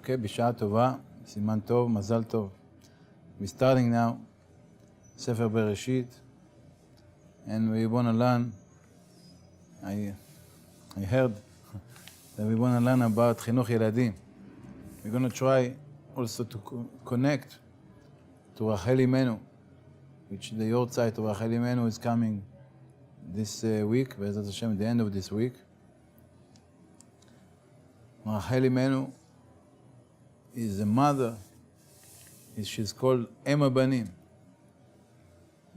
Okay, בשעה טובה, סימן טוב, מזל טוב. We're starting now, ספר בראשית, and we want to learn, I heard that we want to learn about חינוך ילדים. We're going to try also to connect to רחל אימנו, which the Yortzeit of רחל אימנו is coming this week, בעזרת השם, at the end of this week. רחל אימנו is a mother, she's called אם הבנים.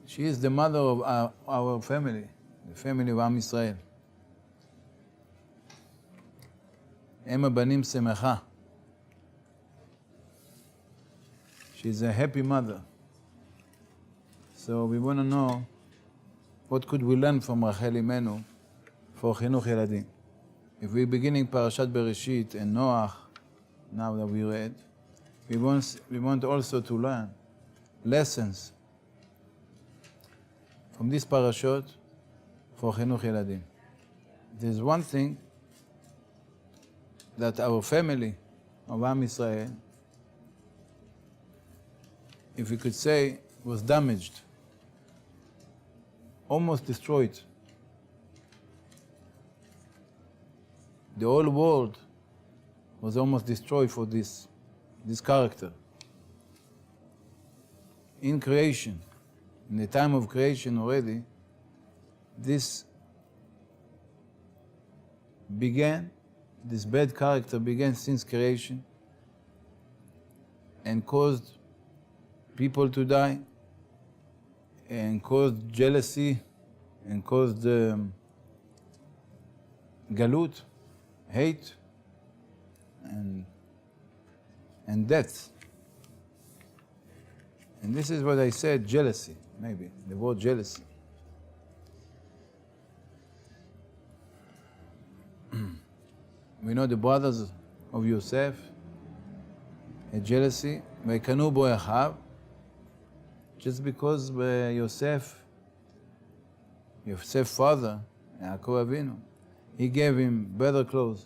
She is the mother of our family, the family of עם ישראל. אם הבנים שמחה. She's a happy mother. So we want to know what could we learn from רחל אימנו for חינוך ילדים. If we're beginning פרשת בראשית and נוח, now that we read, we want also to learn lessons from these parashot for חינוך ילדים. There's one thing that our family of עם ישראל, if we could say, was damaged, almost destroyed. The whole world was almost destroyed for this character. In creation, in the time of creation already, this bad character began since creation and caused people to die and caused jealousy and caused galut, hate, and death. And this is what I said, jealousy, maybe, the word jealousy. We know the brothers of Yosef had jealousy, ויקנאו בו אחיו, just because Yosef's father, Yaakov Avinu, he gave him better clothes,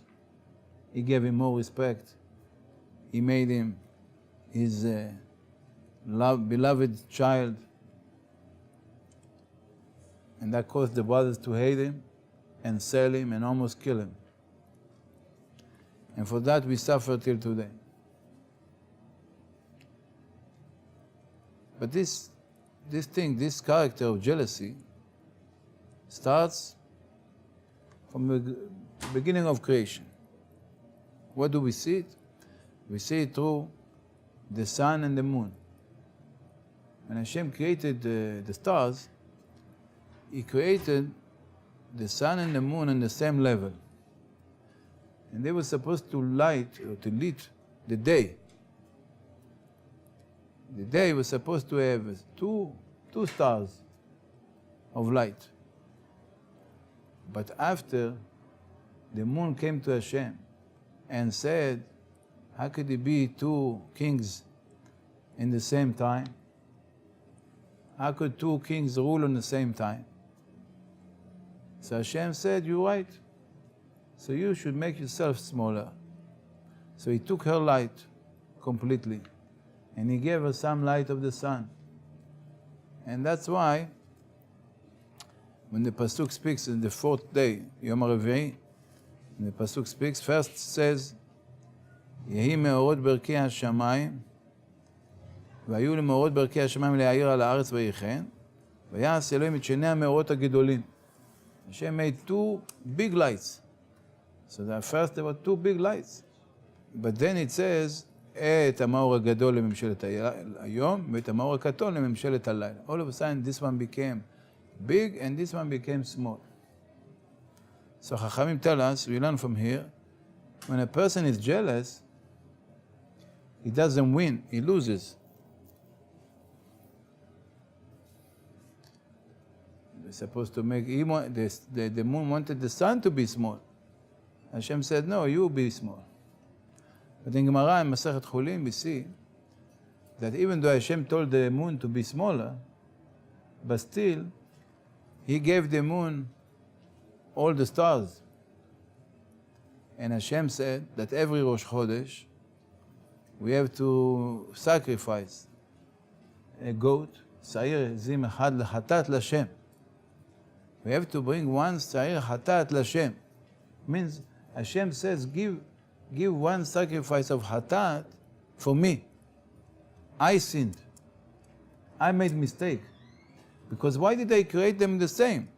he gave him more respect, he made him his beloved child, and that caused the brothers to hate him and sell him and almost kill him. And for that we suffer till today. But this character of jealousy starts from the beginning of creation. What do we see it? We see it through the sun and the moon. When Hashem created the stars, He created the sun and the moon on the same level. And they were supposed to light or to lit the day. The day was supposed to have two stars of light. But after the moon came to Hashem and said, how could it be two kings in the same time? How could two kings rule on the same time? So Hashem said, you're right. So you should make yourself smaller. So He took her light completely and He gave her some light of the sun. And that's why when the Pasuk speaks in the fourth day, Yom HaRevi'i, the Pasuk speaks, first says, יהי מאורות ברכי השמיים, והיו למאורות ברכי השמיים להאיר על הארץ ויחן, ויעש אלוהים את שני המאורות הגדולים. Hashem made two big lights. So at first there were two big lights. But then it says, את המאור הגדול לממשלת היום, ואת המאור הקטון לממשלת הלילה. All of a sudden this one became big and this one became small. So Chachamim tell us, we learn from here, when a person is jealous, he doesn't win, he loses. They're supposed to make, the moon wanted the sun to be small. Hashem said, no, you be small. But in Gemara, in Masechet Chulin, we see that even though Hashem told the moon to be smaller, but still, He gave the moon all the stars. And Hashem said that every Rosh Chodesh, we have to sacrifice a goat, שעיר עזים אחד לחטאת לשם. We have to bring one שעיר חטאת לשם. Means Hashem says, give one sacrifice of hatat for me. I sinned. I made mistake. Because why did I create them the same?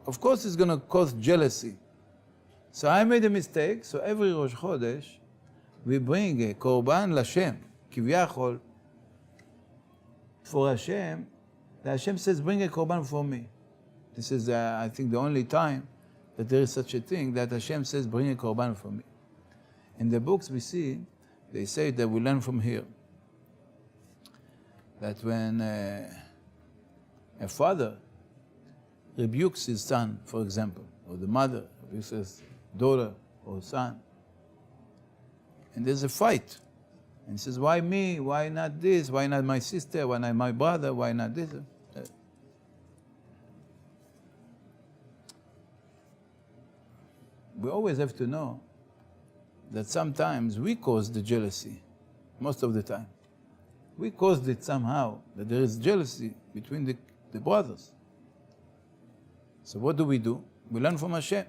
Of course it's going to cause jealousy. So I made a mistake, so every Rosh Chodesh, we bring a korban l'Hashem, כביכול, for Hashem. The Hashem says, bring a korban for me. This is, I think, the only time that there is such a thing, that Hashem says, bring a korban for me. In the books we see, they say that we learn from here, that when a father rebukes his son, for example, or the mother rebukes his daughter or son, and there's a fight, and he says, why me? Why not this? Why not my sister? Why not my brother? Why not this? We always have to know that sometimes we cause the jealousy, most of the time. We caused it somehow, that there is jealousy between the brothers. So what do? We learn from Hashem.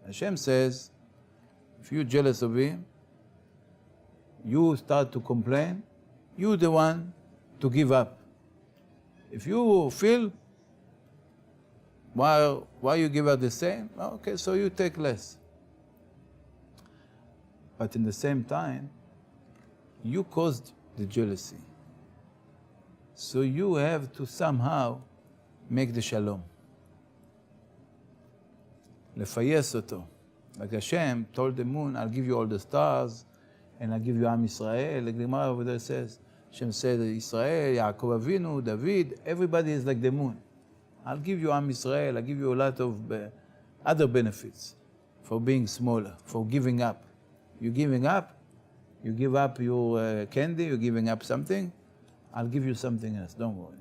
Hashem says, if you're jealous of him, you start to complain, you're the one to give up. If you feel, why you give up the same? Okay, so you take less. But in the same time, you caused the jealousy. So you have to somehow make the shalom. לפייס אותו. Like Hashem told the moon, I'll give you all the stars, and I'll give you Am Yisrael. The Gemara over there says, Hashem said, Israel, Yaakov Avinu, David, everybody is like the moon. I'll give you Am Yisrael, I'll give you a lot of other benefits for being smaller, for giving up. You're giving up, you give up your candy, you're giving up something, I'll give you something else, don't worry.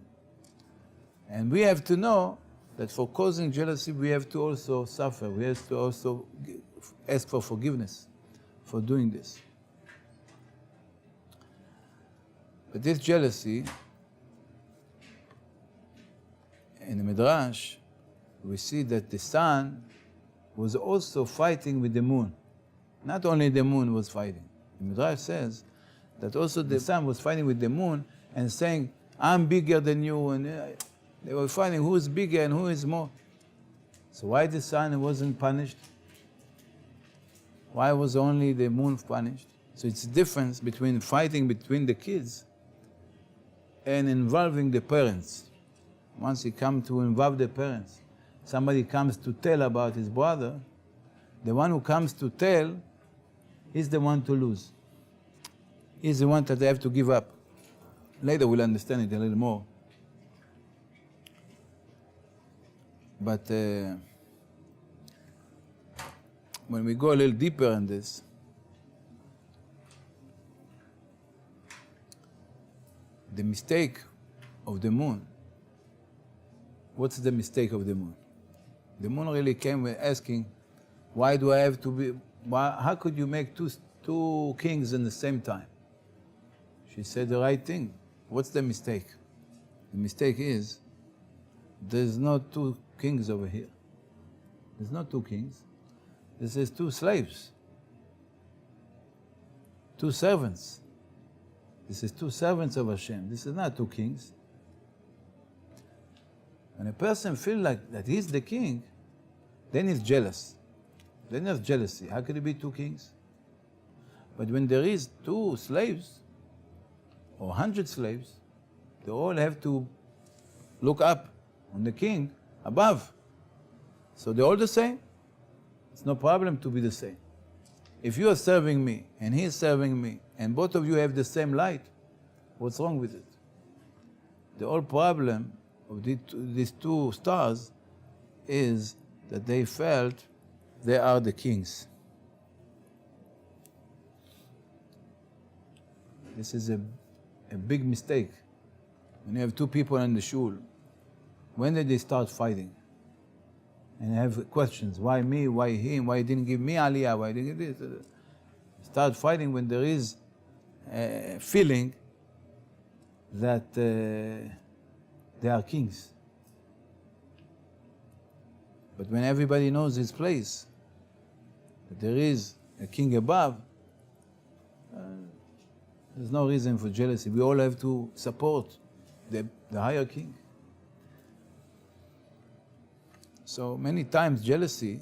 And we have to know that for causing jealousy, we have to also suffer. We have to also ask for forgiveness for doing this. But this jealousy, in the Midrash, we see that the sun was also fighting with the moon. Not only the moon was fighting. The Midrash says that also the sun was fighting with the moon and saying, I'm bigger than you, and they were fighting who is bigger and who is more. So why the sun wasn't punished? Why was only the moon punished? So it's a difference between fighting between the kids and involving the parents. Once you come to involve the parents, somebody comes to tell about his brother, the one who comes to tell is the one to lose. He's the one that they have to give up. Later we'll understand it a little more. But when we go a little deeper in this, the mistake of the moon, what's the mistake of the moon? The moon really came asking, why do I have to be, how could you make two kings in the same time? She said the right thing. What's the mistake? The mistake is, there's not two kings over here. There's not two kings. This is two slaves. Two servants. This is two servants of Hashem. This is not two kings. When a person feels like that he's the king, then he's jealous. Then there's jealousy. How could it be two kings? But when there is two slaves, or 100 slaves, they all have to look up on the king above. So they're all the same. It's no problem to be the same. If you are serving me and he is serving me and both of you have the same light, what's wrong with it? The whole problem of these two stars is that they felt they are the kings. This is a big mistake. When you have two people in the shul, when did they start fighting? And have questions, why me, why him, why he didn't give me aliyah, why didn't he give this? Start fighting when there is feeling that they are kings. But when everybody knows his place, that there is a king above, there's no reason for jealousy. We all have to support the higher king. So many times jealousy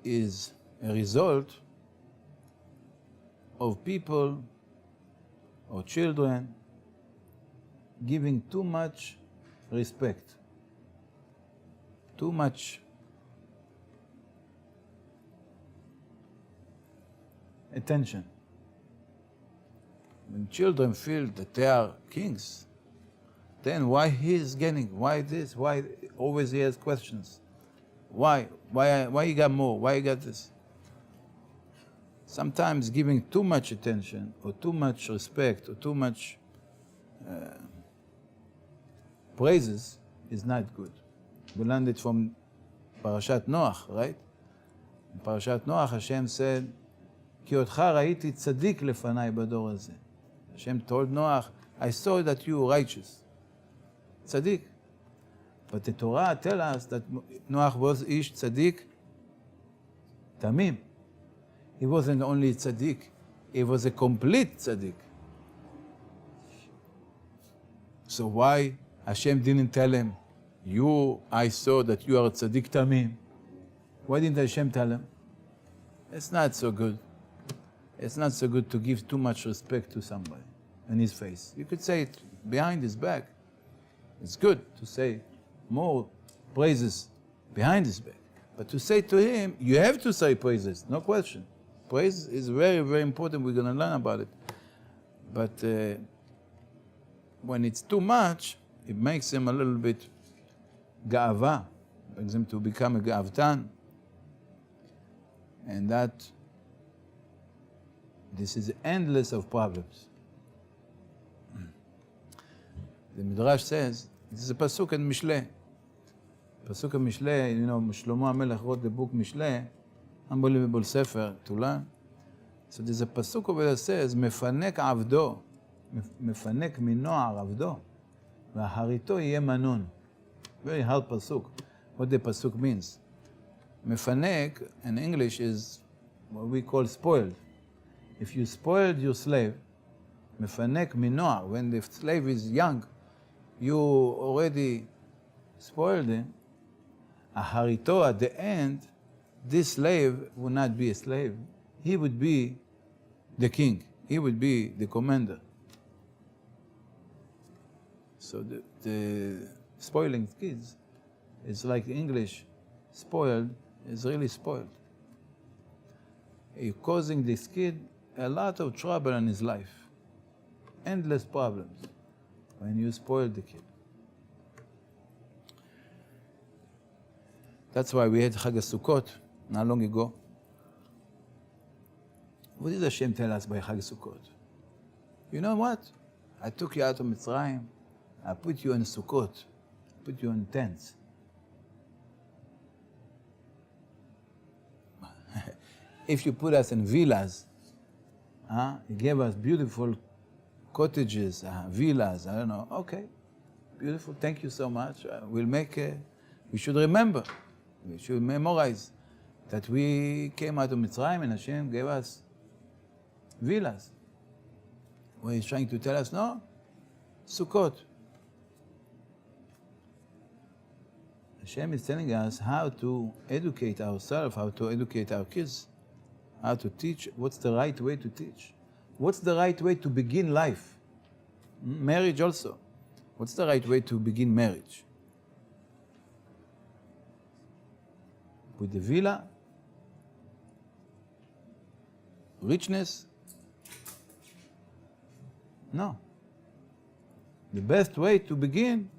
is a result of people or children giving too much respect, too much attention. When children feel that they are kings, then why he is gaining? Why this? Why always he has questions? Why he got more? Why he got this? Sometimes giving too much attention or too much respect or too much praises is not good. We learned it from Parashat Noach, right? In Parashat Noach, Hashem said, כי אותך ראיתי צדיק לפניי בדור הזה. Hashem told Noach, I saw that you were righteous. Tzaddik. But the Torah tells us that Noach was ish tzaddik, tamim. He wasn't only tzaddik, he was a complete tzaddik. So why Hashem didn't tell him, I saw that you are a tzaddik tamim? Why didn't Hashem tell him? It's not so good. It's not so good to give too much respect to somebody in his face. You could say it behind his back. It's good to say more praises behind his back. But to say to him, you have to say praises, no question. Praise is very, very important. We're going to learn about it. But when it's too much, it makes him a little bit ga'ava, brings him to become a ga'avtan. And this is endless of problems. The Midrash says, this is a pasuk in Mishle. Pasuk in Mishle, Shlomo HaMelech wrote the book Mishle, unbelievable sefer to learn. So there's a pasuk over there that says, מפנק עבדו, מפנק מנוער עבדו, ואחריתו יהיה מנון. Very hard pasuk. What the pasuk means. מפנק in English is what we call spoiled. If you spoiled your slave, מפנק מנוער, when the slave is young, you already spoiled him. Aharito, at the end, this slave would not be a slave. He would be the king. He would be the commander. So the spoiling kids, it's like English, spoiled is really spoiled. You're causing this kid a lot of trouble in his life. Endless problems when you spoil the kid. That's why we had Chag HaSukkot not long ago. What did Hashem tell us by Chag HaSukkot? You know what? I took you out of Mitzrayim. I put you in Sukkot. Put you in tents. If you put us in villas, you gave us beautiful cottages, villas, I don't know. Okay, beautiful, thank you so much. We should remember, we should memorize that we came out of Mitzrayim and Hashem gave us villas. What he's trying to tell us, no, Sukkot. Hashem is telling us how to educate ourselves, how to educate our kids, how to teach, what's the right way to teach. What's the right way to begin life? Marriage also. What's the right way to begin marriage? With the villa? Richness? No. The best way to begin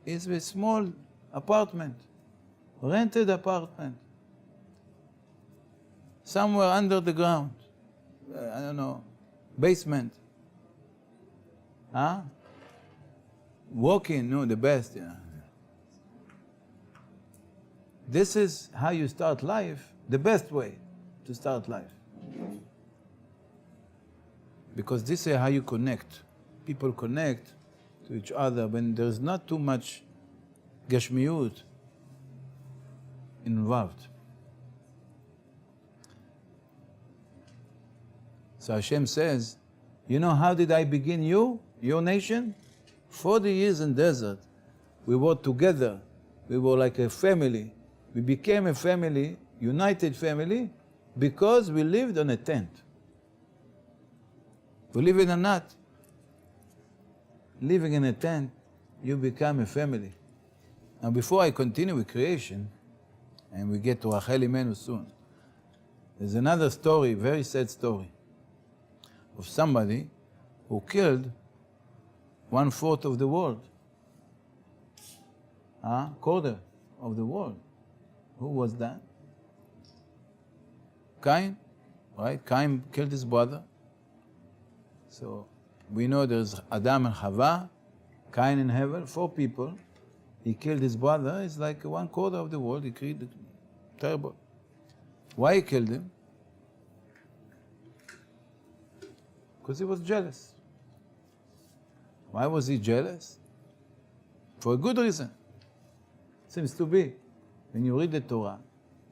is with small apartment, rented apartment, somewhere under the ground. I don't know, basement. Walk-in, no, the best, yeah. This is how you start life, the best way to start life. Because this is how you connect. People connect to each other when there's not too much gashmiyut involved. So Hashem says, you know how did I begin you, your nation? 40 years in desert. We were together. We were like a family. We became a family, united family, because we lived on a tent. Believe it or not, living in a tent, you become a family. Now before I continue with creation, and we get to Rachel Imenu soon, there's another story, very sad story, of somebody who killed 1/4 of the world. Quarter of the world. Who was that? Cain, right? Cain killed his brother. So we know there's Adam and Chava, Cain and Hevel, 4 people. He killed his brother. It's like 1/4 of the world. He created terrible. Why he killed him? Because he was jealous. Why was he jealous? For a good reason. Seems to be. When you read the Torah,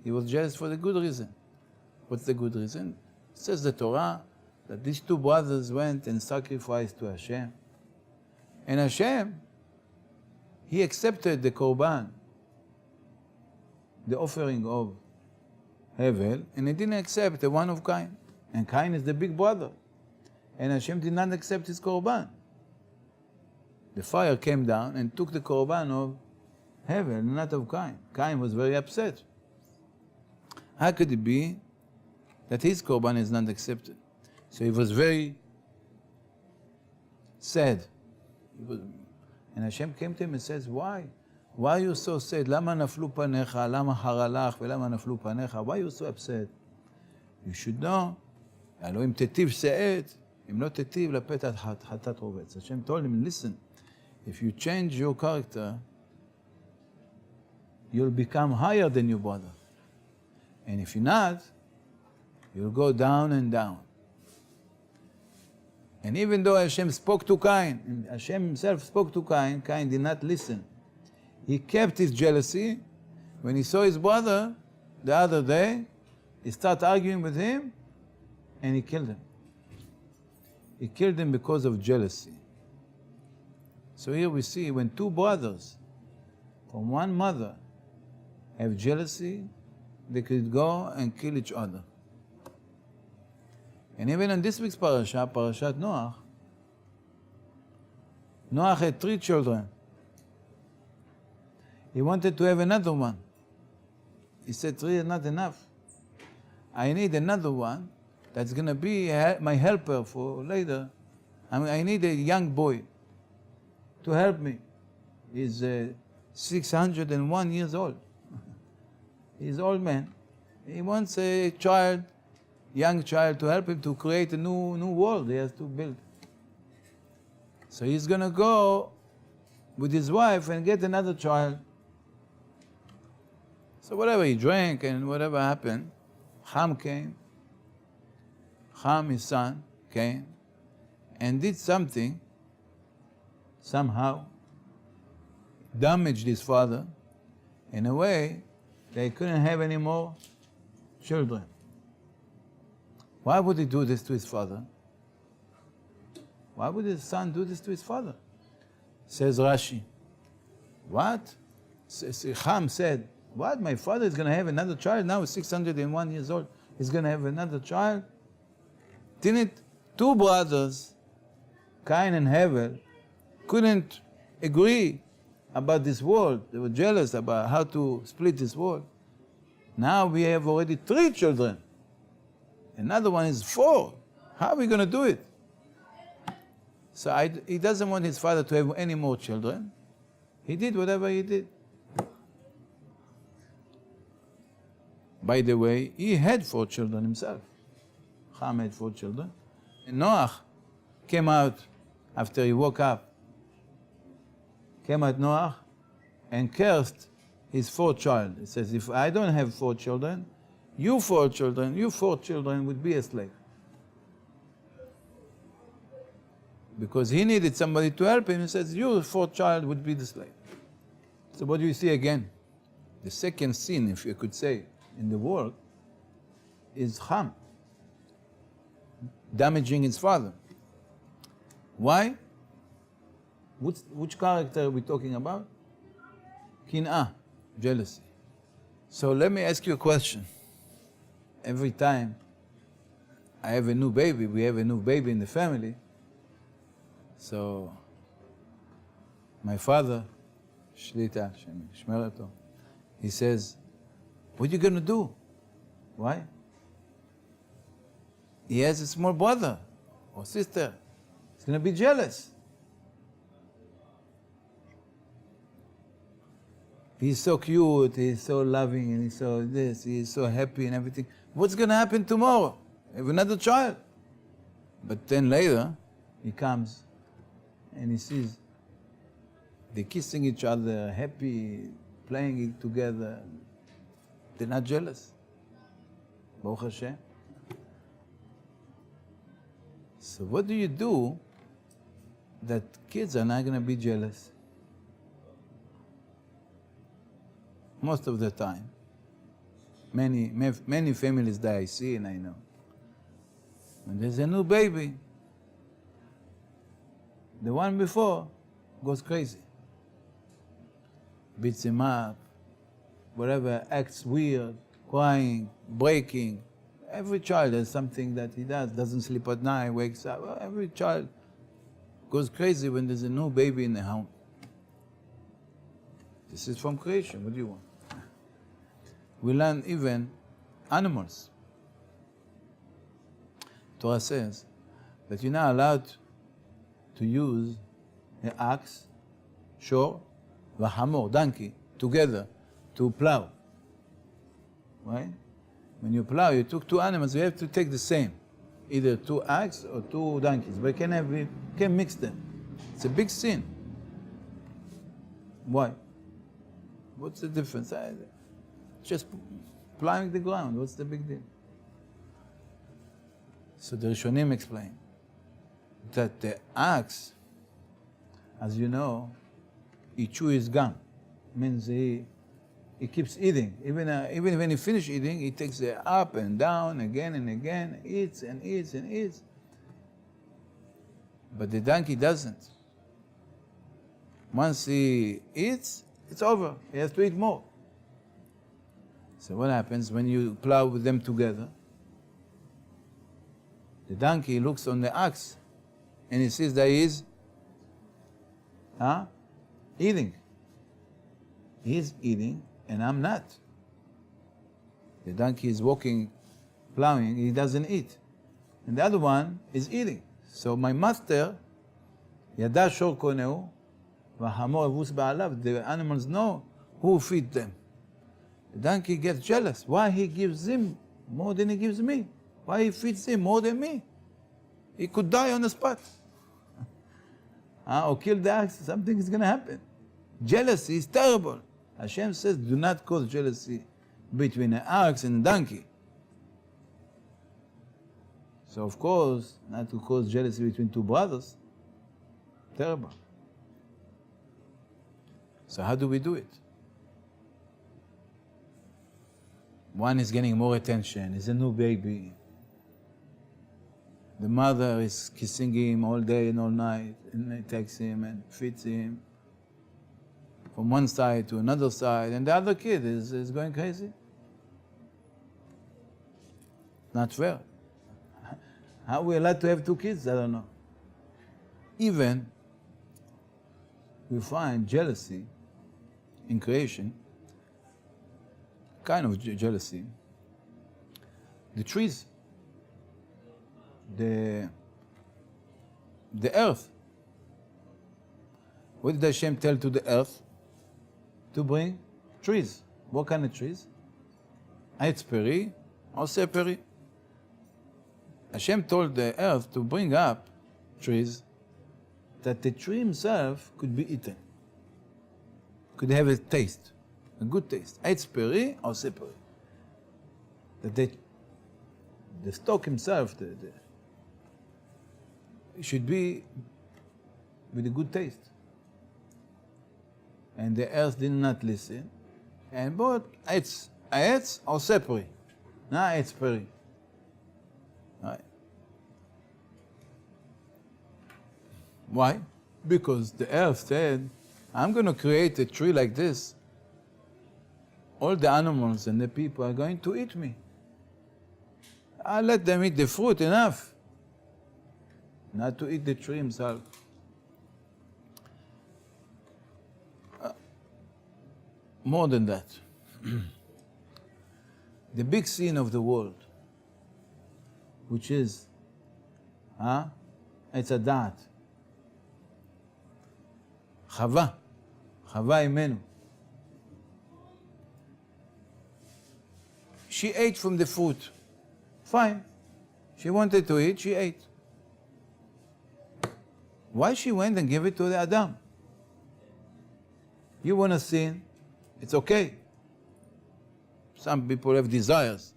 he was jealous for the good reason. What's the good reason? It says the Torah that these 2 brothers went and sacrificed to Hashem. And Hashem, he accepted the korban, the offering of Hevel, and he didn't accept the one of Cain. And Cain is the big brother. And Hashem did not accept his korban. The fire came down and took the korban of Hevel, not of Cain. Cain was very upset. How could it be that his korban is not accepted? So he was very sad. And Hashem came to him and says, why? Why are you so sad? Lama naflu panecha, lama haralach, velama naflu panecha. Why are you so upset? You should know. Elohim tetiv se'et, im lo tetiv lapet hatat rovetz. Hashem told him, listen, if you change your character, you'll become higher than your brother. And if you're not, you'll go down and down. And even though Hashem spoke to Cain, and Hashem himself spoke to Cain, Cain did not listen. He kept his jealousy. When he saw his brother the other day, he started arguing with him, and he killed him. He killed him because of jealousy. So here we see when 2 brothers from one mother have jealousy, they could go and kill each other. And even in this week's parasha, Parashat Noach, Noach had 3 children. He wanted to have another one. He said 3 is not enough. I need another one that's going to be my helper for later. I need a young boy to help me. He's 601 years old. He's an old man. He wants a child, young child, to help him to create a new world he has to build. So he's going to go with his wife and get another child. So whatever he drank and whatever happened, Ham came. Ham, his son, came and did something, somehow damaged his father in a way they couldn't have any more children. Why would he do this to his father? Why would his son do this to his father? Says Rashi. What? Ham said, what? My father is going to have another child? Now he's 601 years old. He's going to have another child? Didn't 2 brothers, Cain and Hevel, couldn't agree about this world? They were jealous about how to split this world. Now we have already 3 children. Another one is 4. How are we going to do it? So he doesn't want his father to have any more children. He did whatever he did. By the way, he had 4 children himself. Ham had 4 children. And Noach came out after he woke up. Came out Noach and cursed his 4th child. He says, if I don't have 4 children, you 4 children would be a slave. because he needed somebody to help him. He says, your fourth child would be the slave. So what do you see again? The second sin, if you could say, in the world is Ham, damaging his father. Why? Which character are we talking about? Kin'ah, jealousy. So let me ask you a question. Every time I have a new baby, we have a new baby in the family, so my father, Shlita, Shmerato, he says, what are you going to do? Why? He has a small brother or sister. He's going to be jealous. He's so cute, he's so loving, and he's so this, he's so happy and everything. What's going to happen tomorrow? I have another child. But then later, he comes and he sees they're kissing each other, happy, playing it together. They're not jealous. Baruch Hashem. So what do you do that kids are not going to be jealous? Most of the time. Many families that I see and I know. When there's a new baby, the one before goes crazy. Beats him up, whatever, acts weird, crying, breaking. Every child has something that he does, doesn't sleep at night, wakes up. Well, every child goes crazy when there's a new baby in the home. This is from creation, what do you want? We learn even animals. Torah says that you're not allowed to use an ox, shor, v'hamor, donkey, together to plow. Right? When you plow, you took two animals, you have to take the same. Either two ox or two donkeys. But you can mix them. It's a big sin. Why? What's the difference? Just plowing the ground, what's the big deal? So the Rishonim explain that the ox, as you know, he chews his gum. Means he keeps eating. Even when he finishes eating, he takes it up and down again and again, eats and eats and eats. But the donkey doesn't. Once he eats, it's over. He has to eat more. So what happens when you plow with them together? The donkey looks on the ox and he sees that he is eating. He's eating and I'm not. The donkey is walking, plowing, he doesn't eat. And the other one is eating. So my master, Yada shor koneu, v'hamor avus ba'alav, the animals know who feed them. The donkey gets jealous. Why he gives him more than he gives me? Why he feeds him more than me? He could die on the spot. Or kill the ox, something is going to happen. Jealousy is terrible. Hashem says, do not cause jealousy between an ox and a donkey. So of course, not to cause jealousy between two brothers. Terrible. So how do we do it? One is getting more attention, he's a new baby. The mother is kissing him all day and all night, and takes him and feeds him from one side to another side, and the other kid is going crazy. Not fair. How are we allowed to have two kids? I don't know. Even we find jealousy in creation, kind of jealousy. The trees, the earth. What did Hashem tell to the earth? To bring trees. What kind of trees? Eitz peri or seperi. Hashem told the earth to bring up trees that the tree himself could be eaten. Could have a taste, a good taste. Eitz peri or seperi. That the stalk himself, it should be with a good taste. And the earth did not listen, and brought העץ עושה פרי. נע עץ פרי. Right. Why? Because the earth said, I'm going to create a tree like this. All the animals and the people are going to eat me. I'll let them eat the fruit enough, not to eat the tree himself. More than that. The big sin of the world, which is, it's a da'at. Chava imenu. She ate from the fruit. Fine. She wanted to eat, she ate. Why she went and gave it to the Adam? You want to sin? It's okay. Some people have desires.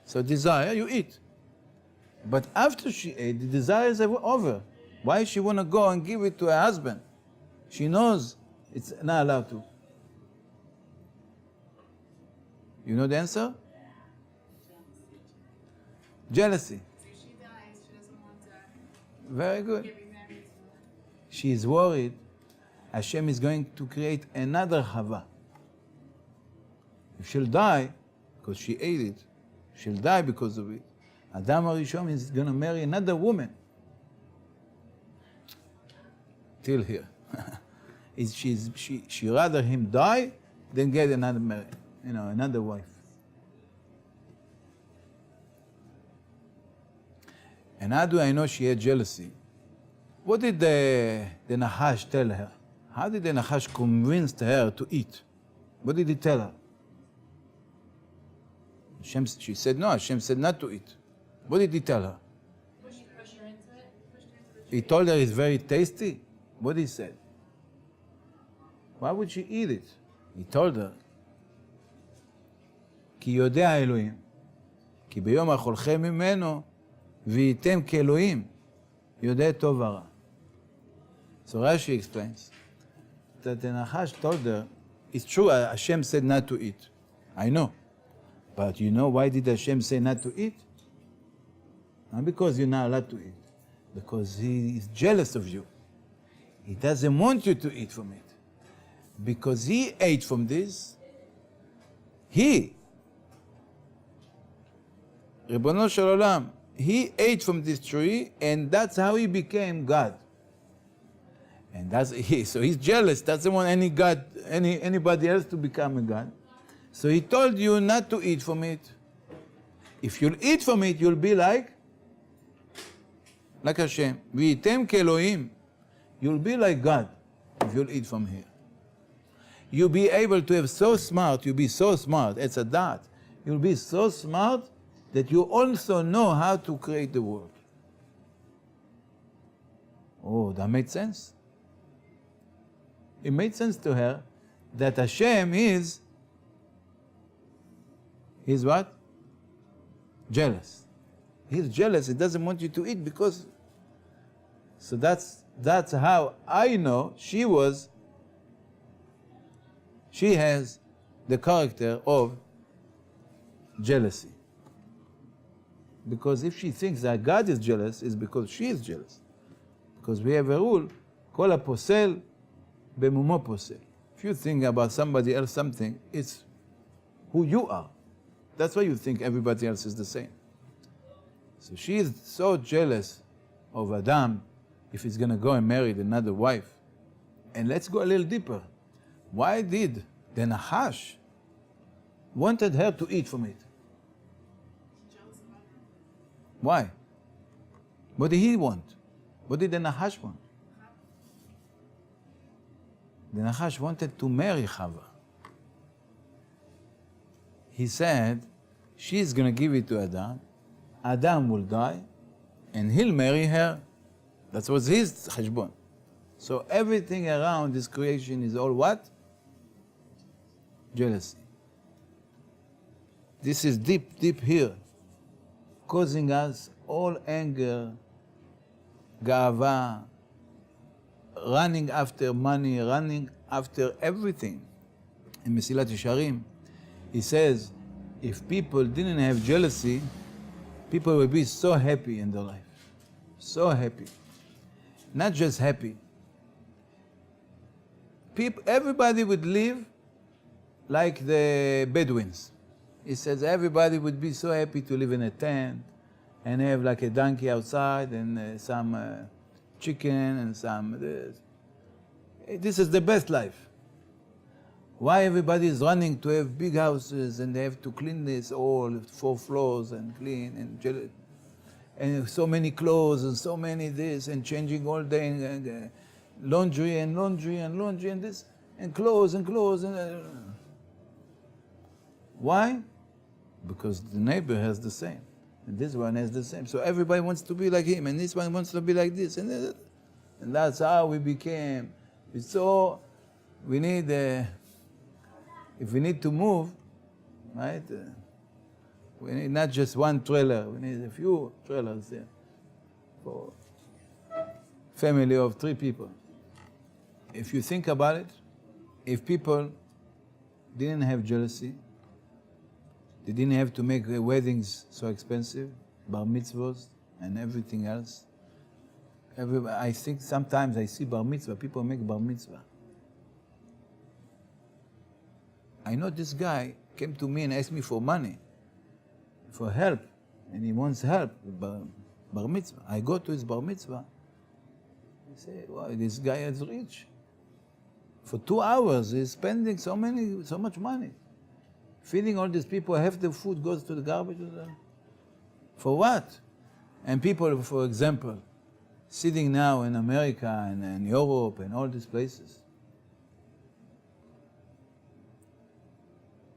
So desire, you eat. But after she ate, the desires are over. Why she want to go and give it to her husband? She knows it's not allowed to. You know the answer? Jealousy. So she dies, she doesn't want to Very good. get remarried. She is worried Hashem is going to create another Chava. If she'll die, because she ate it, she'll die because of it. Adam HaRishon is going to marry another woman. Till here. She rather him die than get another wife. And how do I know she had jealousy? What did the Nahash tell her? How did the Nahash convince her to eat? What did he tell her? She said no, Hashem said not to eat. What did he tell her? Push her into it. Pushed her into the He told her it's very tasty. What he said? Why would she eat it? He told her, כי יודע האלוהים, כי ביום אכולכם ממנו, והייתם כאלוהים, יודע טוב ורע. So Rashi explains that the Nahash told her, it's true, Hashem said not to eat. I know. But you know why did Hashem say not to eat? Not because you're not allowed to eat. Because he is jealous of you. He doesn't want you to eat from it. Because he ate from this, Ribono Shel Olam, he ate from this tree, and that's how he became God. And so he's jealous, doesn't want any God, anybody else to become a God. So he told you not to eat from it. If you'll eat from it, you'll be like Hashem. V'yitem ke'Elohim. You'll be like God if you'll eat from here. You'll be able to have you'll be so smart, it's a dot. You'll be so smart that you also know how to create the world. Oh, that made sense? It made sense to her that Hashem is what? Jealous. He's jealous. He doesn't want you to eat because... So that's how I know she has the character of jealousy. Because if she thinks that God is jealous, it's because she is jealous. Because we have a rule, כל הפוסל במומו פוסל. If you think about somebody else something, it's who you are. That's why you think everybody else is the same. So she is so jealous of Adam if he's going to go and marry another wife. And let's go a little deeper. Why did the Nahash wanted her to eat from it? Why? What did he want? What did the Nahash want? The Nahash wanted to marry Chava. He said, she's going to give it to Adam. Adam will die, and he'll marry her. That was his cheshbon. So everything around this creation is all what? Jealousy. This is deep, deep here, causing us all anger, ga'ava, running after money, running after everything. In Mesilat Yesharim, he says, if people didn't have jealousy, people would be so happy in their life. So happy. Not just happy. Everybody would live like the Bedouins. He says everybody would be so happy to live in a tent and have like a donkey outside and some chicken and some this. This is the best life. Why everybody is running to have big houses and they have to clean this all 4 floors and clean and so many clothes and so many this and changing all day and laundry and this and clothes and why? Because the neighbor has the same and this one has the same. So everybody wants to be like him and this one wants to be like this and that's how we became. So we need if we need to move, right? We need not just one trailer, we need a few trailers there for family of 3 people. If you think about it, if people didn't have jealousy, they didn't have to make weddings so expensive, bar mitzvahs and everything else. I think sometimes I see bar mitzvah, people make bar mitzvah. I know this guy came to me and asked me for money, for help, and he wants help with bar mitzvah. I go to his bar mitzvah. I say, wow, this guy is rich. For 2 hours, he's spending so much money. Feeding all these people, half the food goes to the garbage. For what? And people, for example, sitting now in America and Europe and all these places,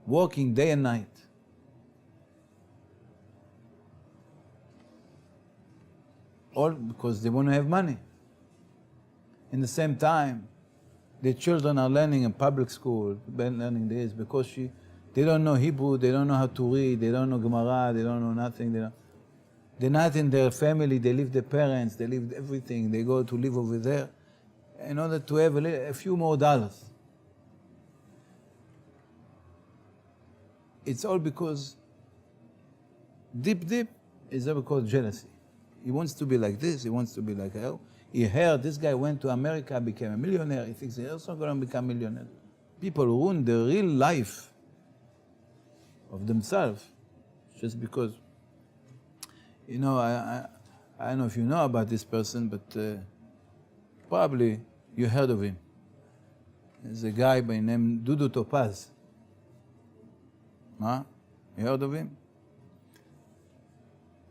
working day and night. All because they want to have money. In the same time, the children are learning in public school, learning this, because they don't know Hebrew, they don't know how to read, they don't know Gemara, they don't know nothing. They're not in their family, they leave their parents, they leave everything, they go to live over there in order to have a few more dollars. It's all because deep is all because jealousy. He wants to be like this, he wants to be like her. He heard this guy went to America, became a millionaire, he thinks he's also going to become a millionaire. People ruin the real life of themselves just because, I don't know if you know about this person, but probably you heard of him. There's a guy by name Dudu Topaz. Huh? You heard of him?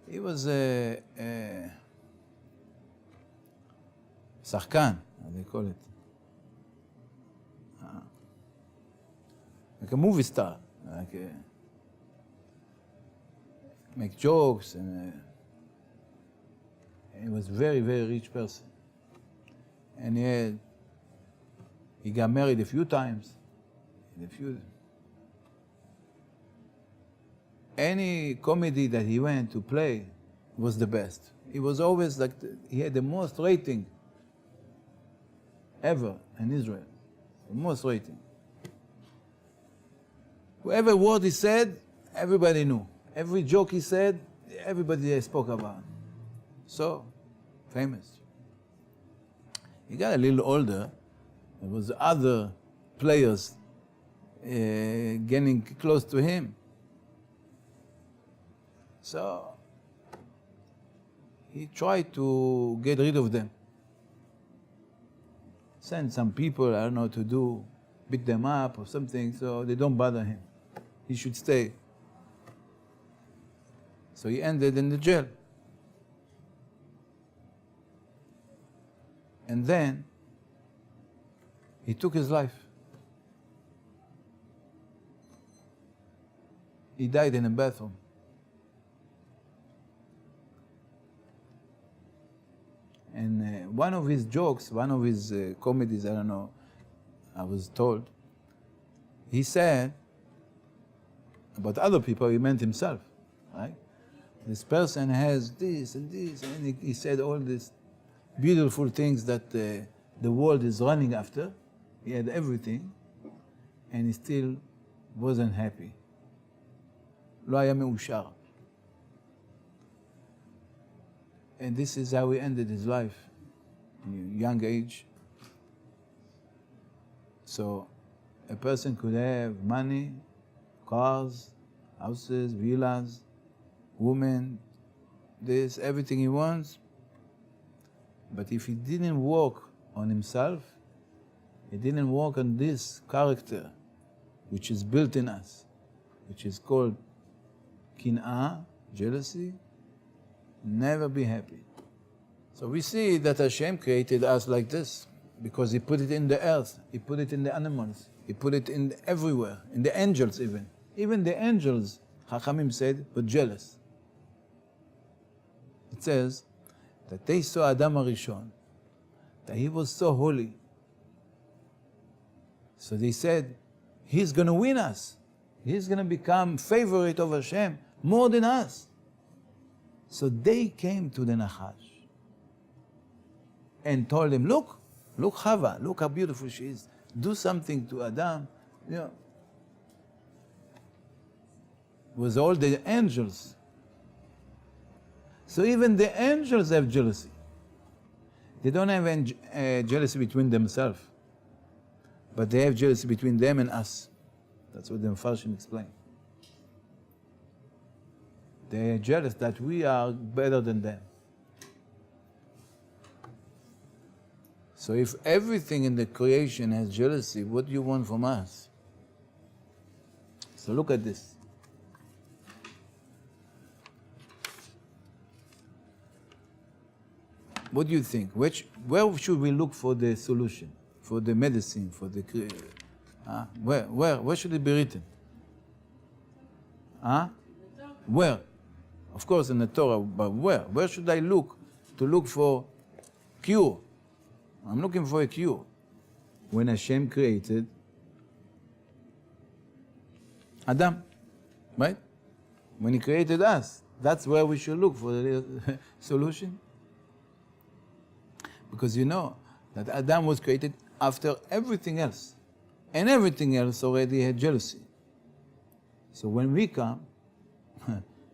He was a Sahkan, how they call it. Like a movie star. Make jokes and he was a very, very rich person. And he got married a few times. Any comedy that he went to play was the best. He was always like, he had the most rating ever in Israel. The most rating. Whatever word he said, everybody knew. Every joke he said, everybody spoke about. So, famous. He got a little older. There was other players getting close to him. So, he tried to get rid of them. Send some people, I don't know what to do, beat them up or something, so they don't bother him. He should stay. So he ended in the jail. And then he took his life. He died in a bathroom. And one of his jokes, one of his comedies, I don't know, I was told, he said about other people, he meant himself, right? This person has this and this, and he said all these beautiful things that the world is running after. He had everything, and he still wasn't happy. לא היה מאושר. And this is how he ended his life, in a young age. So a person could have money, cars, houses, villas, women, this, everything he wants. But if he didn't work on himself, he didn't work on this character, which is built in us, which is called kin'ah, jealousy, never be happy. So we see that Hashem created us like this, because He put it in the earth, He put it in the animals, He put it in everywhere, in the angels even. Even the angels, Chachamim said, were jealous. It says that they saw Adam HaRishon, that he was so holy. So they said, he's going to win us. He's going to become favorite of Hashem more than us. So they came to the Nachash and told him, look Chava, look how beautiful she is. Do something to Adam. You know, it was all the angels. So even the angels have jealousy. They don't have jealousy between themselves, but they have jealousy between them and us. That's what the Mepharshim explain. They are jealous that we are better than them. So if everything in the creation has jealousy, what do you want from us? So look at this. What do you think? Where should we look for the solution, for the medicine, for the where should it be written? Where? Of course in the Torah, but where? Where should I look to look for cure? I'm looking for a cure. When Hashem created Adam, right? When He created us, that's where we should look for the solution. Because you know that Adam was created after everything else. And everything else already had jealousy. So when we come,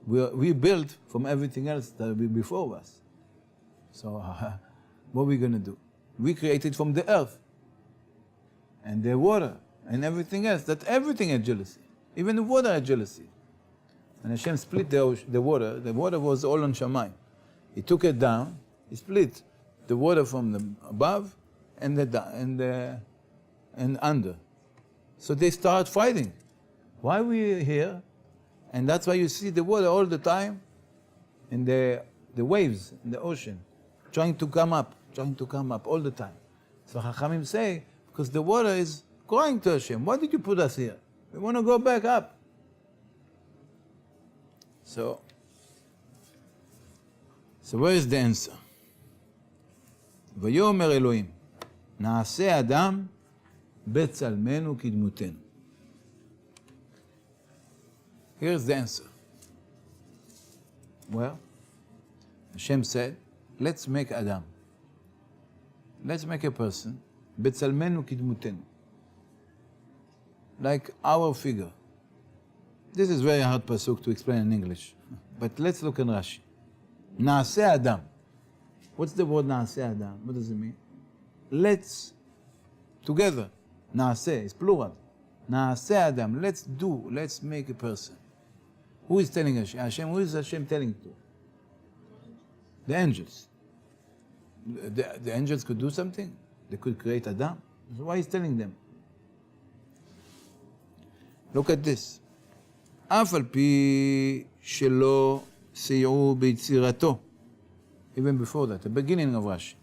we build from everything else that will be before us. So what are we going to do? We created from the earth and the water and everything else, that everything had jealousy. Even the water had jealousy. And Hashem split the water. The water was all on Shamayim. He took it down, He split the water from the above and under. So they start fighting. Why are we here? And that's why you see the water all the time in the waves in the ocean, trying to come up all the time. So Chachamim say, because the water is crying to Hashem, why did you put us here? We want to go back up. So where is the answer? ויאמר אלוהים, נעשה אדם בצלמנו כדמותנו. Here's the answer. Well, Hashem said, let's make Adam. Let's make a person, בצלמנו כדמותנו. Like our figure. This is very hard pasuk to explain in English. But let's look in Rashi. נעשה אדם. What's the word נעשה אדם? What does it mean? Let's, together. נעשה, it's plural. נעשה אדם. Let's make a person. Who is telling Hashem? Who is Hashem telling to? The angels. The angels could do something. They could create Adam. So why is telling them? Look at this. אף על פי שלא סייעו ביצירתו. Even before that, the beginning of Rashi.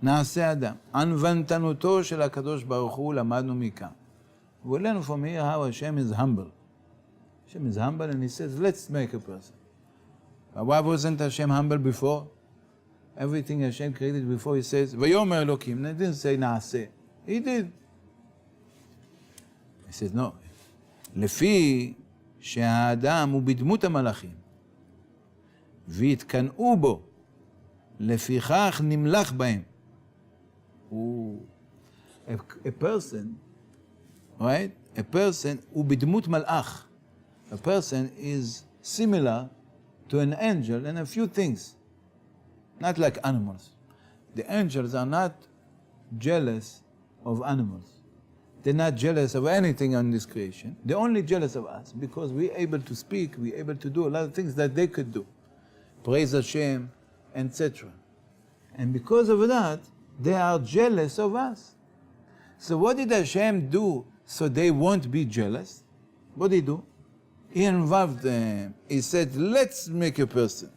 נעשה אדם. ענוונתנותו של הקדוש ברוך הוא למדנו מכאן. We learn from here how Hashem is humble. Hashem is humble and He says, let's make a person. But why wasn't Hashem humble before? Everything Hashem created before, He says, ויאמר אלוקים. He didn't say נעשה. He did. He says, no. לפי שהאדם הוא בדמות המלאכים, והתקנאו בו, לפיכך נמלך בהם, A person, right? A person who bidmut malach. A person is similar to an angel in a few things, not like animals. The angels are not jealous of animals. They're not jealous of anything on this creation. They're only jealous of us because we're able to speak, we're able to do a lot of things that they could do. Praise Hashem, etc. And because of that, they are jealous of us. So what did Hashem do so they won't be jealous? What did he do? He involved them. He said, let's make a person.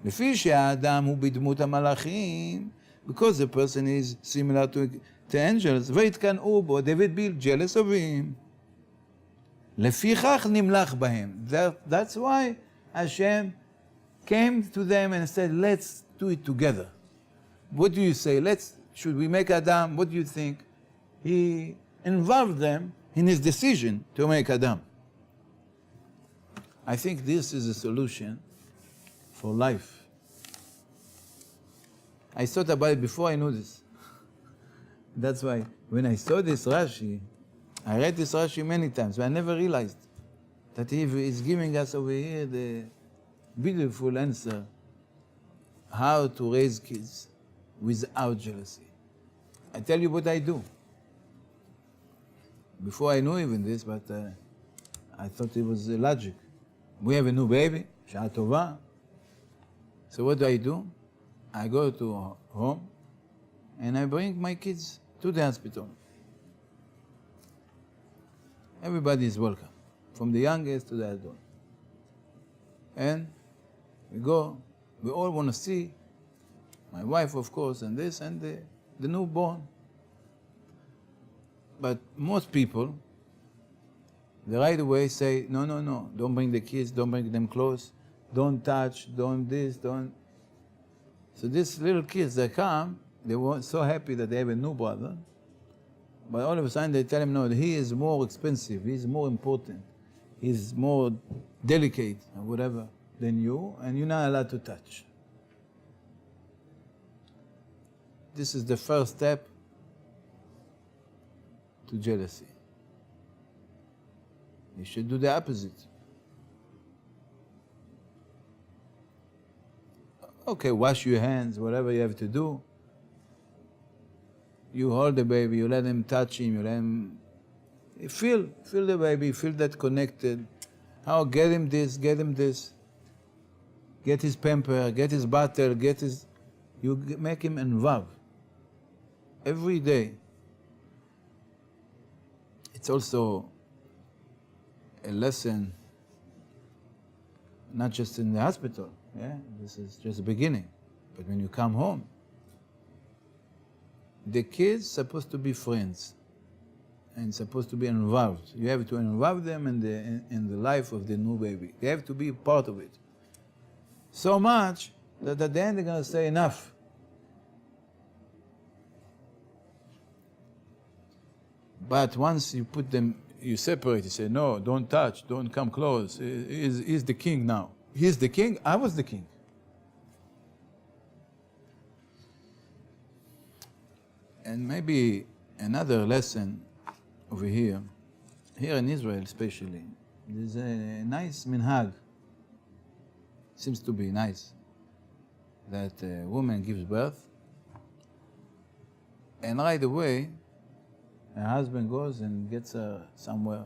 לפי שהאדם הוא בדמות המלאכים, because the person is similar to angels, ויתקנאו בו, they would be jealous of him. לפיכך נמלך בהם. That's why Hashem came to them and said, let's do it together. What do you say? Should we make Adam? What do you think? He involved them in his decision to make Adam. I think this is a solution for life. I thought about it before I knew this. That's why when I saw this Rashi, I read this Rashi many times, but I never realized that he is giving us over here the beautiful answer how to raise kids without jealousy. I tell you what I do. Before I knew even this, but I thought it was logic. We have a new baby, shעה טובה. So what do? I go to home and I bring my kids to the hospital. Everybody is welcome, from the youngest to the adult. And we go, we all want to see my wife, of course, and this, and the newborn. But most people, they right away say, no, don't bring the kids, don't bring them close, don't touch, don't this, don't. So these little kids, they come, they were so happy that they have a new brother, but all of a sudden they tell him, no, he is more expensive, he's more important, he's more delicate, or whatever, than you, and you're not allowed to touch. This is the first step to jealousy. You should do the opposite. Okay, wash your hands, whatever you have to do. You hold the baby, you let him touch him, you let him feel the baby, feel that connected. How, get him this, get his pamper, get his bottle, you make him involved. Every day. It's also a lesson, not just in the hospital, yeah? This is just the beginning. But when you come home, the kids supposed to be friends and supposed to be involved. You have to involve them in the life of the new baby. They have to be part of it. So much that at the end they're going to say enough. But once you put them, you separate, you say, no, don't touch, don't come close. He's the king now. He's the king, I was the king. And maybe another lesson over here in Israel especially, there's a nice minhag, seems to be nice, that a woman gives birth, and right away, her husband goes and gets her somewhere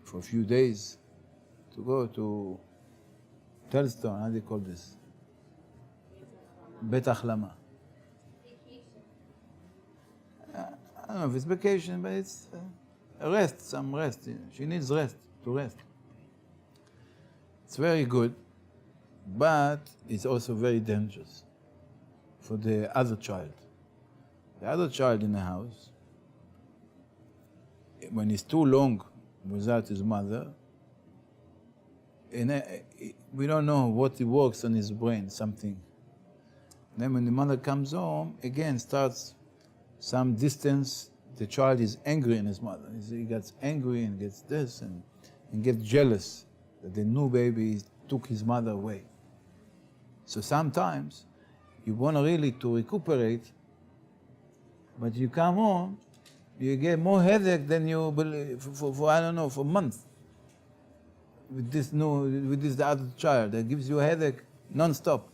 for a few days to go to Telstone, how do you call this? Bet Achlama. I don't know if it's vacation, but it's some rest. She needs rest, to rest. It's very good, but it's also very dangerous for the other child. The other child in the house, when he's too long without his mother, we don't know what works on his brain, something. Then when the mother comes home, again starts some distance, the child is angry in his mother. He gets angry and gets this and gets jealous that the new baby took his mother away. So sometimes you want really to recuperate, but you come home, you get more headache than you believe for I don't know, for months. With this the other child that gives you a headache non-stop.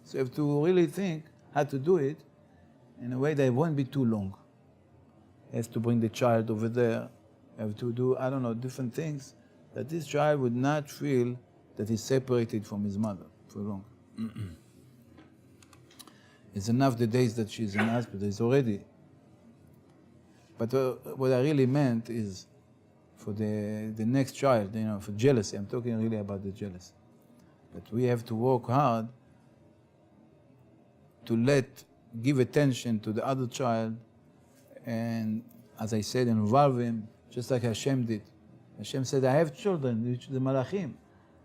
So you have to really think how to do it in a way that it won't be too long. You have to bring the child over there. You have to do, I don't know, different things that this child would not feel that he's separated from his mother for long. It's enough the days that she's in hospital. It's already. But what I really meant is for the next child, for jealousy. I'm talking really about the jealousy. That we have to work hard to give attention to the other child, and as I said, involve him, just like Hashem did. Hashem said, I have children, which the Malachim.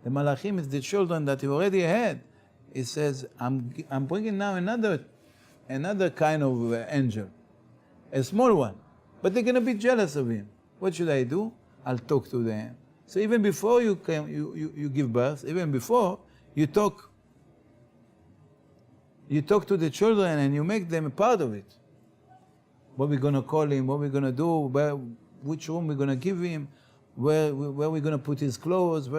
The Malachim is the children that he already had. He says, I'm bringing now another kind of angel, a small one, but they're going to be jealous of him. What should I do? I'll talk to them. So even before you give birth, even before, you talk to the children and you make them a part of it. What we're going to call him, what we're going to do, which room we're going to give him, where we're going to put his clothes,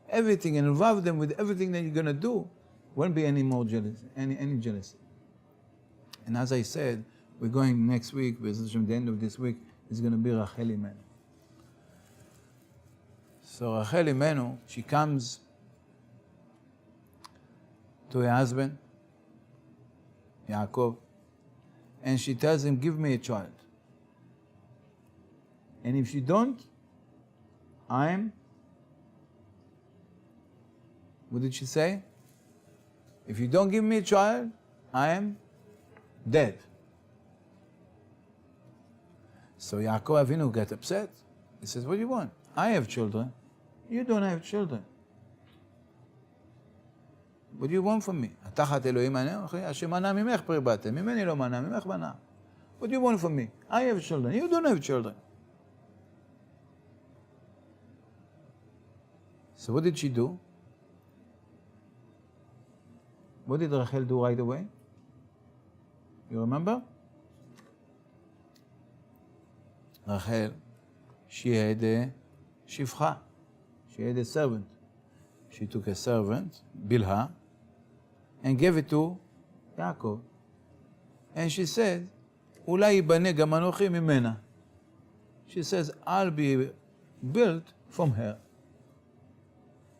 everything, and involve them with everything that you're going to do. Won't be any more jealousy, any jealousy. And as I said, we're going next week, the end of this week, is going to be Rachel Imenu. So Rachel Imenu, she comes to her husband, Yaakov, and she tells him, give me a child. And if you don't, what did she say? If you don't give me a child, I am dead. So Yaakov Avinu got upset. He says, what do you want? I have children. You don't have children. What do you want from me? What do you want from me? I have children. You don't have children. So what did she do? What did Rachel do right away? You remember? Rachel, she had a shifcha. She had a servant. She took a servant, Bilha, and gave it to Yaakov. And she said, Ulai yibane gam anochi mimena. She says, I'll be built from her.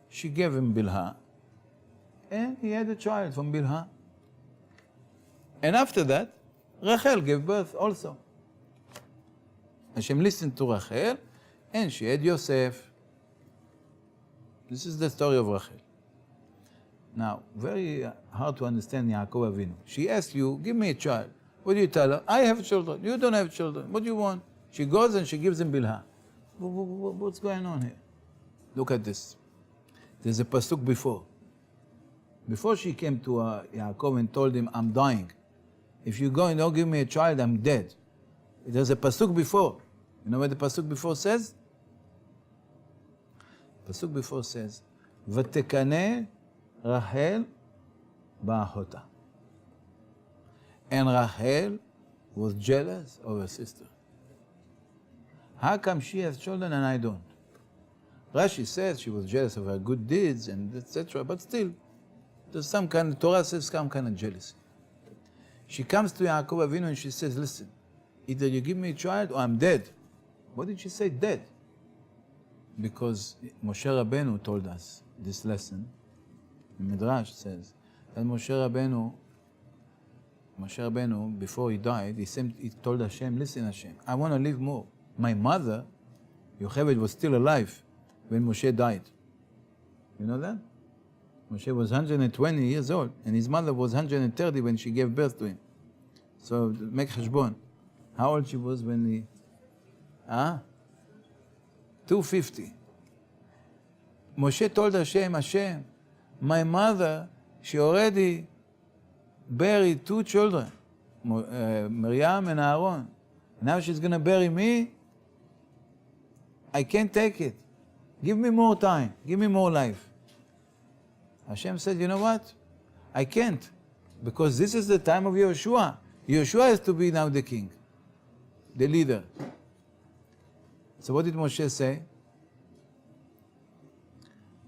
She gave him Bilha, and he had a child from Bilha. And after that, Rachel gave birth also. Hashem listened to Rachel, and she had Yosef. This is the story of Rachel. Now, very hard to understand Yaakov Avinu. She asks you, give me a child. What do you tell her? I have children. You don't have children. What do you want? She goes and she gives him Bilha. What's going on here? Look at this. There's a pasuk before. Before she came to Yaakov and told him, I'm dying. If you go and don't give me a child, I'm dead. There's a pasuk before. You know what the pasuk before says? Pasuk before says, V'tekane Rachel ba'achota. And Rachel was jealous of her sister. How come she has children and I don't? Rashi says she was jealous of her good deeds and etc. But still, there's some kind of, Torah says some kind of jealousy. She comes to Yaakov Avinu and she says, listen, either you give me a child or I'm dead. What did she say, dead? Because Moshe Rabbeinu told us this lesson. The Midrash says that Moshe Rabbeinu, before he died, he told Hashem, listen Hashem, I want to live more. My mother, Yocheved, was still alive when Moshe died. You know that? Moshe was 120 years old, and his mother was 130 when she gave birth to him. So make cheshbon. How old she was when he... 250. Moshe told Hashem, my mother, she already buried 2 children, Miriam and Aaron. Now she's going to bury me? I can't take it. Give me more time. Give me more life. Hashem said, you know what? I can't. Because this is the time of Yehoshua. Yehoshua has to be now the king, the leader. So what did Moshe say?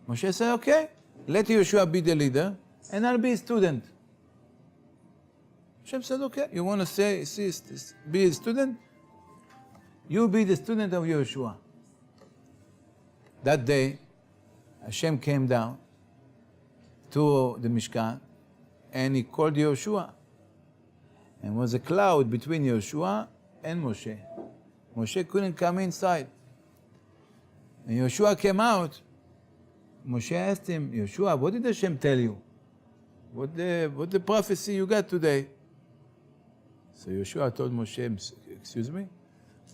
Moshe said, okay, let Yehoshua be the leader, and I'll be a student. Hashem said, okay, you want to be a student? You be the student of Yehoshua. That day, Hashem came down to the Mishkan, and he called Yehoshua. And was a cloud between Yehoshua and Moshe. Moshe couldn't come inside. When Yehoshua came out, Moshe asked him, Yehoshua, what did Hashem tell you? What the prophecy you got today? So Yehoshua told Moshe, excuse me?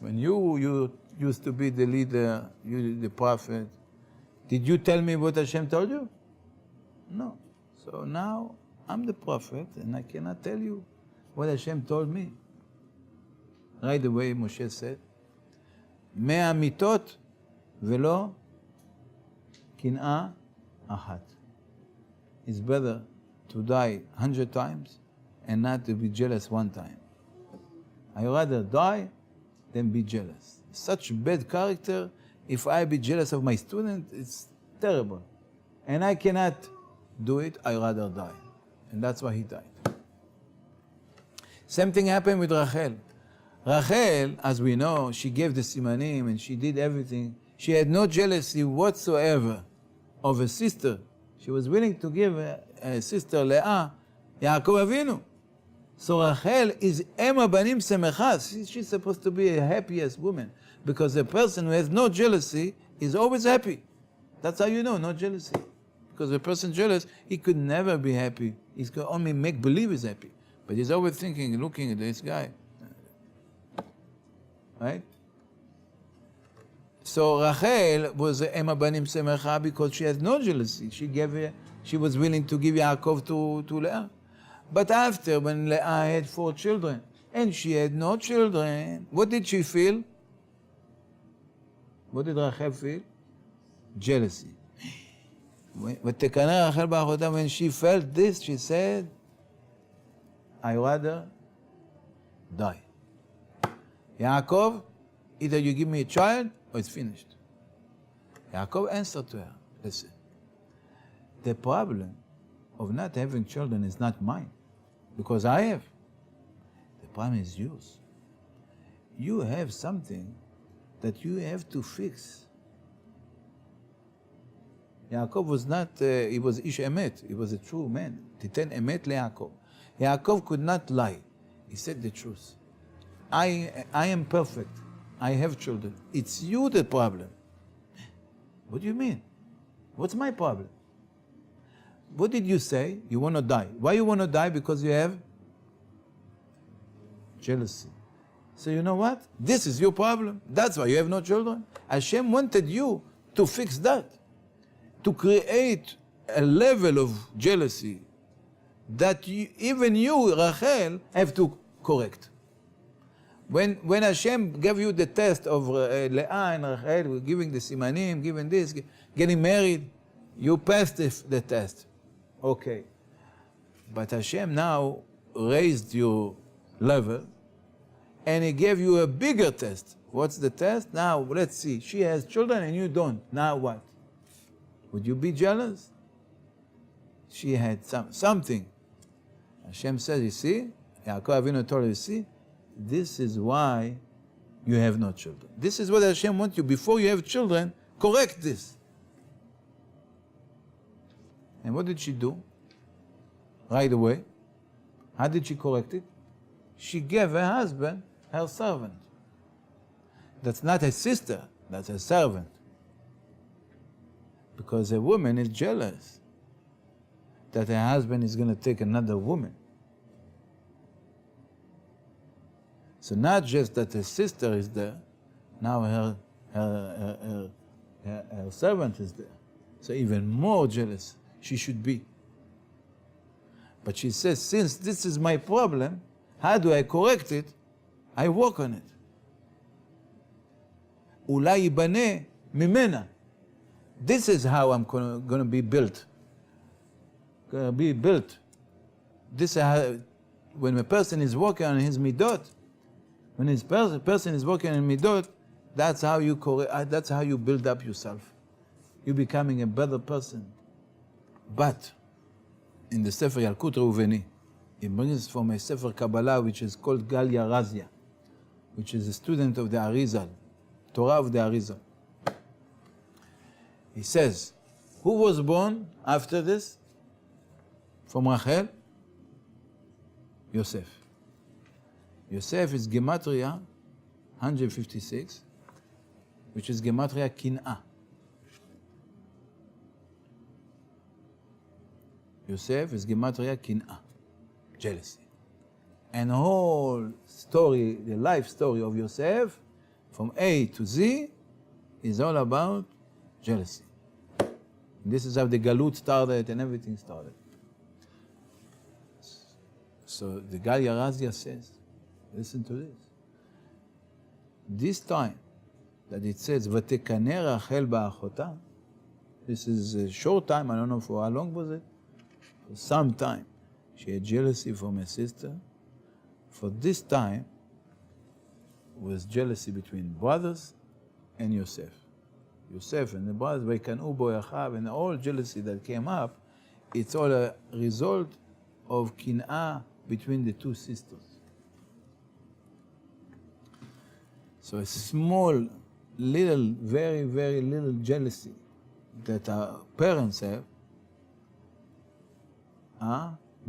When you used to be the leader, you the prophet, did you tell me what Hashem told you? No. So now I'm the prophet and I cannot tell you what Hashem told me. Right away Moshe said, 100 מיתות ולא קנאה אחת. It's better to die 100 times and not to be jealous one time. I rather die than be jealous. Such bad character, if I be jealous of my student, it's terrible. And I cannot do it, I rather die. And that's why he died. Same thing happened with Rachel. Rachel, as we know, she gave the simanim and she did everything. She had no jealousy whatsoever of a sister. She was willing to give a sister Leah, Yaakov Avinu. So Rachel is Ema Banim Semecha. She's supposed to be a happiest woman because a person who has no jealousy is always happy. That's how you know, no jealousy. Because a person jealous, he could never be happy. He's going to only make believe he's happy. But he's always thinking, looking at this guy. Right? So Rachel was Ema Banim Semecha because she has no jealousy. She was willing to give Yaakov to Leah. But after, when Leah had 4 children, and she had no children, what did she feel? What did Rachel feel? Jealousy. When she felt this, she said, I rather die. Yaakov, either you give me a child or it's finished. Yaakov answered to her, listen, the problem of not having children is not mine, because I have. The problem is yours. You have something that you have to fix. Yaakov was not, he was Ish Emet, he was a true man. Titen Emet leYaakov. Yaakov could not lie. He said the truth. I am perfect. I have children. It's you the problem. What do you mean? What's my problem? What did you say? You want to die. Why you want to die? Because you have jealousy. So you know what? This is your problem. That's why you have no children. Hashem wanted you to fix that. To create a level of jealousy that even you, Rachel, have to correct. When Hashem gave you the test of Leah and Rachel, giving the simanim, giving this, getting married, you passed the test. Okay. But Hashem now raised your level and He gave you a bigger test. What's the test? Now, let's see. She has children and you don't. Now what? Would you be jealous? She had something. Hashem says, you see, Yaakov Avinu told her, you see, this is why you have no children. This is what Hashem wants you. Before you have children, correct this. And what did she do? Right away. How did she correct it? She gave her husband her servant. That's not a sister, that's a servant. Because a woman is jealous that her husband is going to take another woman. So not just that her sister is there, now her servant is there. So even more jealous she should be. But she says, since this is my problem, how do I correct it? I work on it. Ulai yibane mimena. This is how I'm going to be built. Going to be built this when a person is working on his midot, when his person is working on midot, that's how you build up yourself. You're becoming a better person. But in the Sefer Yalkut Reuveni, he brings from a Sefer Kabbalah which is called Gal Yarazia, which is a student of the Arizal, Torah of the Arizal. He says, who was born after this? From Rachel? Yosef. Yosef is Gematria 156, which is Gematria Kin'ah. Yosef is Gematria Kin'ah, jealousy. And the whole story, the life story of Yosef, from A to Z, is all about jealousy. This is how the Galut started and everything started. So the Gal Yarazia says, listen to this. This time that it says, V'tekaneh Rachel ba'achota, this is a short time, I don't know for how long was it, for some time. She had jealousy from her sister. For this time was jealousy between brothers and Yosef. Yosef and the brothers, V'ikanu bo Yachav, and all jealousy that came up, it's all a result of kin'ah between the two sisters. So a small, little, very, very little jealousy that our parents have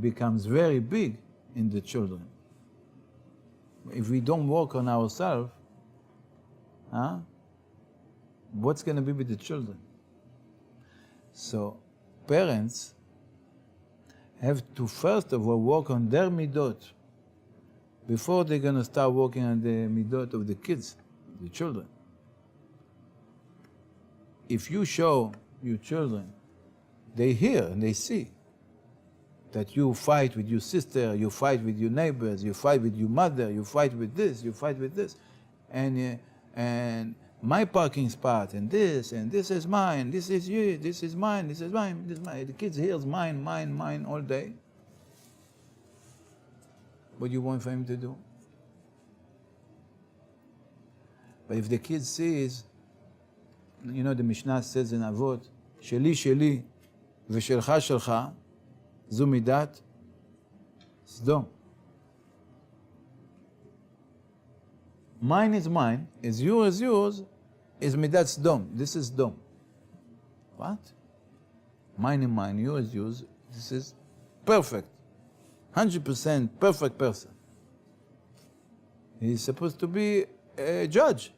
becomes very big in the children. If we don't work on ourselves, what's going to be with the children? So parents have to first of all work on their midot before they're going to start working on the midot of the kids, the children. If you show your children, they hear and they see that you fight with your sister, you fight with your neighbors, you fight with your mother, you fight with this, you fight with this, and my parking spot, and this is mine, this is you, this is mine, this is mine, this is mine. The kids hears mine, mine, mine all day. What do you want for him to do? But if the kid sees, you know, the Mishnah says in Avot, Sheli, Sheli, Veshelcha, Shelcha, Zu midat Sdom. Mine is mine, is yours, is midat Sdom. This is Sdom. What? Mine is mine, yours. This is perfect. 100% perfect person. He's supposed to be a judge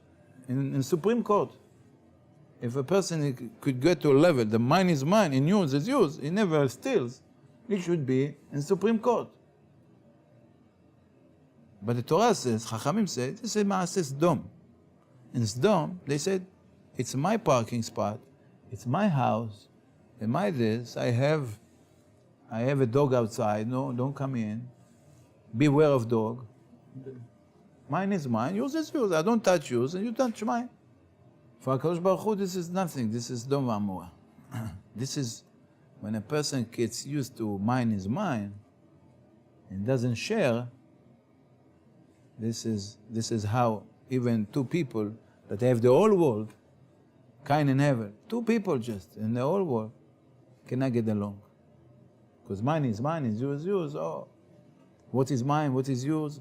in Supreme Court. If a person could get to a level, the mine is mine and yours is yours, he never steals, he should be in Supreme Court. But the Torah says, Chachamim said, this is Maaseh Sdom. In Sdom, they said, it's my parking spot, it's my house, and my this, I have a dog outside, no, don't come in. Beware of dog. Mine is mine, yours is yours. I don't touch yours, and you touch mine. For HaKadosh Baruch Hu, this is nothing. This is Dom V'Amora. This is when a person gets used to mine is mine and doesn't share. This is how even two people that have the whole world, Cain and Hevel, two people just in the whole world cannot get along. Because mine is yours, yours. Oh, what is mine? What is yours?